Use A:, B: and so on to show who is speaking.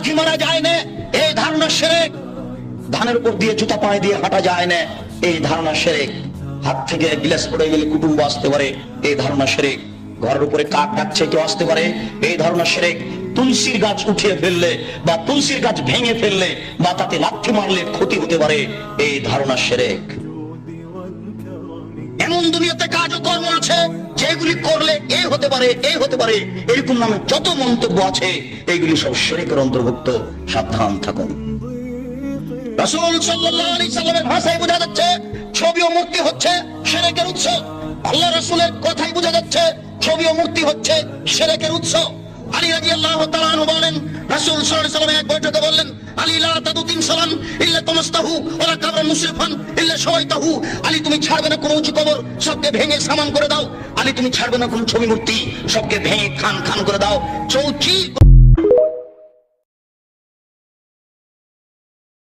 A: লাথি মারা যায় না, এই ধারণা শিরক। ধানের উপর দিয়ে জুতা পায়ে দিয়ে হাঁটা যায় না, এই ধারণা শিরক। হাত থেকে গ্লাস পড়ে গেলে কুটুম্ব আসতে পারে, এই ধারণা শিরক। ঘরের উপরে কাক ডাকছে কেউ আসতে পারে, এই ধারণা শিরক। তুলসীর গাছ উঠিয়ে ফেললে বা তুলসীর গাছ ভেঙে ফেললে বা তাতে লাথি মারলে ক্ষতি হতে পারে, এই ধারণা শিরক। এমন দুনিয়াতে কাজ ও কর্ম আছে যেগুলি করলে এই হতে পারে, এই হতে পারে, এরকম নামে যত মন্তব্য আছে এইগুলি সব শিরকের অন্তর্ভুক্ত। সাবধান থাকুন। রাসূল সাল্লাল্লাহু আলাইহি সাল্লামের ভাষায় বোঝা যাচ্ছে ছবি ও মূর্তি হচ্ছে শিরকের উৎস। আল্লাহ রাসূলের কথাই বোঝা যাচ্ছে ছবি ও মূর্তি হচ্ছে শিরকের উৎস। আলী রাদিয়াল্লাহু তাআলা আনহু বলেন, রাসূল সাল্লাল্লাহু আলাইহি সাল্লাম এক বৈঠকে বললেন, আলী লা তাদু তিমসালান ইল্লা তামাসতাহু ওয়া কাবরান মুশরিফান ইল্লা শাওয়াইতাহু। আলী তুমি ছাড়বে না কোনো উঁচু কবর, সবকে ভেঙে সামান করে দাও। আলী তুমি ছাড়বে না কোনো ছবি মূর্তি, সবকে ভেঙে খান খান করে দাও। চৌকি